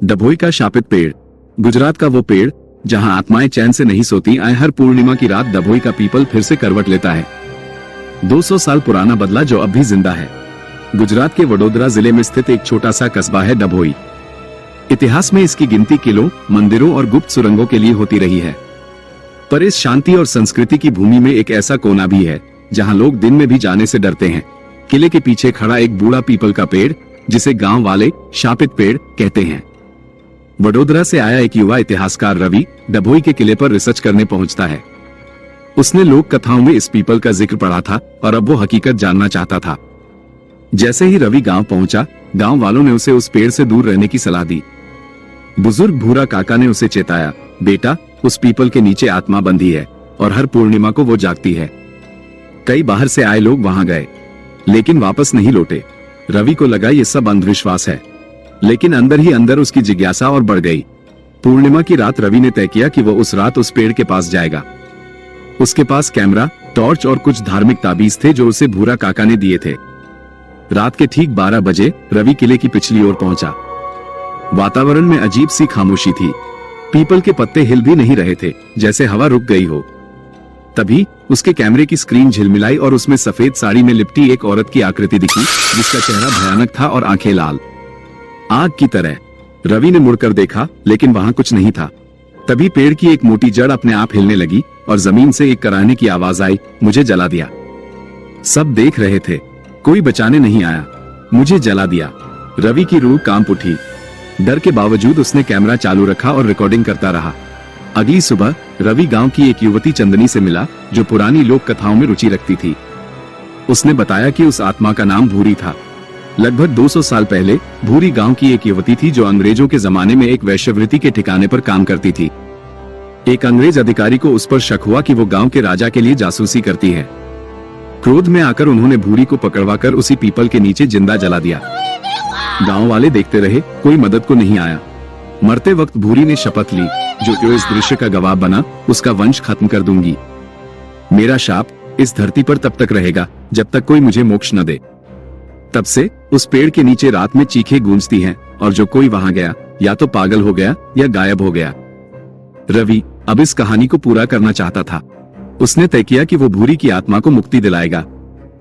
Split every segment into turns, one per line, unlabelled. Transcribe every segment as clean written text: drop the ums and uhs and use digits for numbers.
डभोई का शापित पेड़। गुजरात का वो पेड़ जहां आत्माएं चैन से नहीं सोती, आए हर पूर्णिमा की रात डभोई का पीपल फिर से करवट लेता है। 200 साल पुराना बदला जो अब भी जिंदा है। गुजरात के वडोदरा जिले में स्थित एक छोटा सा कस्बा है डभोई। इतिहास में इसकी गिनती किलों, मंदिरों और गुप्त सुरंगों के लिए होती रही है, पर इस शांति और संस्कृति की भूमि में एक ऐसा कोना भी है जहां लोग दिन में भी जाने से डरते हैं। किले के पीछे खड़ा एक बूढ़ा पीपल का पेड़, जिसे गांव वाले शापित पेड़ कहते हैं। वडोदरा से आया एक युवा इतिहासकार रवि डभोई के किले पर रिसर्च करने पहुंचता है। उसने लोक कथाओं में इस पीपल का जिक्र पढ़ा था और अब वो हकीकत जानना चाहता था। जैसे ही रवि गांव पहुंचा, गांव वालों ने उसे उस पेड़ से दूर रहने की सलाह दी। बुजुर्ग भूरा काका ने उसे चेताया, बेटा, उस पीपल के नीचे आत्मा बंधी है और हर पूर्णिमा को वो जागती है। कई बाहर से आए लोग वहां गए, लेकिन वापस नहीं लौटे। रवि को लगा ये सब अंधविश्वास है, लेकिन अंदर ही अंदर उसकी जिज्ञासा और बढ़ गई। पूर्णिमा की रात रवि ने तय किया कि वो उस रात उस पेड़ के पास जाएगा। उसके पास कैमरा, टॉर्च और कुछ धार्मिक ताबीज थे जो उसे भूरा काका ने दिए थे। रात के ठीक 12 बजे रवि किले की पिछली ओर पहुंचा। वातावरण में अजीब सी खामोशी थी। पीपल के पत्ते हिल भी नहीं रहे थे, जैसे हवा रुक गई हो। तभी उसके कैमरे की स्क्रीन झिलमिलाई और उसमें सफेद साड़ी में लिपटी एक औरत की आकृति दिखी, जिसका चेहरा भयानक था और आंखें लाल, आग की तरह। रवि ने मुड़कर देखा, लेकिन वहां कुछ नहीं था। तभी पेड़ की एक मोटी जड़ अपने आप हिलने लगी और जमीन से एक कराहने की आवाज आई, मुझे जला दिया। सब देख रहे थे, कोई बचाने नहीं आया। मुझे जला दिया। रवि की रूह कांप उठी। डर के बावजूद उसने कैमरा चालू रखा और रिकॉर्डिंग करता रहा। अगली सुबह रवि गांव की एक युवती चंदनी से मिला, जो पुरानी लोक कथाओं में रुचि रखती थी। उसने बताया कि उस आत्मा का नाम भूरी था। लगभग 200 साल पहले भूरी गांव की एक युवती थी जो अंग्रेजों के जमाने में एक वेश्यावृत्ति के ठिकाने पर काम करती थी। एक अंग्रेज अधिकारी को उस पर शक हुआ कि वो गांव के राजा के लिए जासूसी करती है। क्रोध में आकर उन्होंने भूरी को पकड़वाकर उसी पीपल के नीचे जिंदा जला दिया। गांव वाले देखते रहे, कोई मदद को नहीं आया। मरते वक्त भूरी ने शपथ ली, जो इस दृश्य का गवाह बना, उसका वंश खत्म कर दूंगी। मेरा शाप इस धरती पर तब तक रहेगा जब तक कोई मुझे मोक्ष न दे। तब से उस पेड़ के नीचे रात में चीखें गूंजती हैं और जो कोई वहां गया या तो पागल हो गया या गायब हो गया। रवि अब इस कहानी को पूरा करना चाहता था। उसने तय किया कि वो भूरी की आत्मा को मुक्ति दिलाएगा।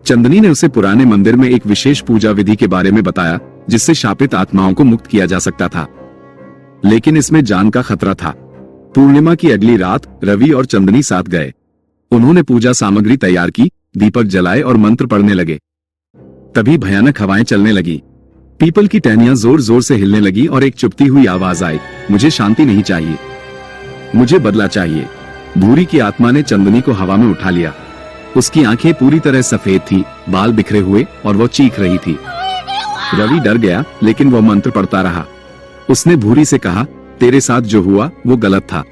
चंदनी ने उसे पुराने मंदिर में एक विशेष पूजा विधि के बारे में बताया, जिससे शापित आत्माओं को मुक्त किया जा सकता था, लेकिन इसमें जान का खतरा था। पूर्णिमा की अगली रात रवि और चंदनी साथ गए। उन्होंने पूजा सामग्री तैयार की, दीपक जलाए और मंत्र पढ़ने लगे। तभी भयानक हवाएं चलने लगी। पीपल की टहनियां जोर जोर से हिलने लगी और एक चुभती हुई आवाज आई, मुझे शांति नहीं चाहिए, मुझे बदला चाहिए। भूरी की आत्मा ने चंदनी को हवा में उठा लिया। उसकी आंखें पूरी तरह सफेद थी, बाल बिखरे हुए और वो चीख रही थी। रवि डर गया, लेकिन वो मंत्र पढ़ता रहा। उसने भूरी से कहा, तेरे साथ जो हुआ वो गलत था,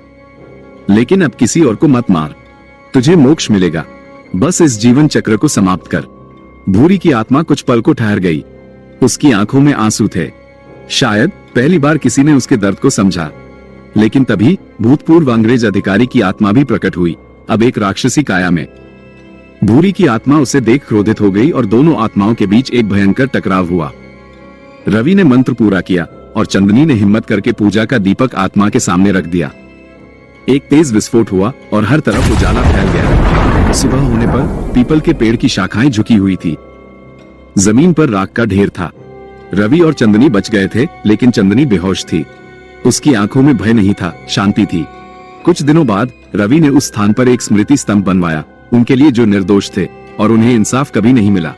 लेकिन अब किसी और को मत मार, तुझे मोक्ष मिलेगा। बस इस जीवन चक्र को समाप्त कर। भूरी की आत्मा कुछ पल को ठहर गई। उसकी आंखों में आंसू थे। शायद पहली बार किसी ने उसके दर्द को समझा। लेकिन तभी भूतपूर्व अंग्रेज अधिकारी की आत्मा भी प्रकट हुई, अब एक राक्षसी काया में। भूरी की आत्मा उसे देख क्रोधित हो गई और दोनों आत्माओं के बीच एक भयंकर टकराव हुआ। रवि ने मंत्र पूरा किया और चंदनी ने हिम्मत करके पूजा का दीपक आत्मा के सामने रख दिया। एक तेज विस्फोट हुआ और हर तरफ उजाला फैल गया। सुबह होने पर पीपल के पेड़ की शाखाएं झुकी हुई थी। जमीन पर राख का ढेर था। रवि और चंदनी बच गए थे, लेकिन चंदनी बेहोश थी। उसकी आंखों में भय नहीं था, शांति थी। कुछ दिनों बाद रवि ने उस स्थान पर एक स्मृति स्तंभ बनवाया, उनके लिए जो निर्दोष थे और उन्हें इंसाफ कभी नहीं मिला।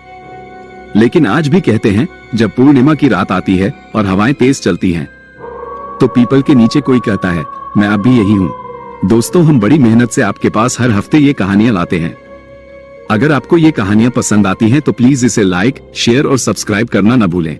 लेकिन आज भी कहते हैं, जब पूर्णिमा की रात आती है और हवाएं तेज चलती हैं, तो पीपल के नीचे कोई कहता है, मैं अब भी यही हूँ। दोस्तों, हम बड़ी मेहनत से आपके पास हर हफ्ते ये कहानियां लाते हैं। अगर आपको ये कहानियां पसंद आती हैं तो प्लीज इसे लाइक, शेयर और सब्सक्राइब करना न भूलें।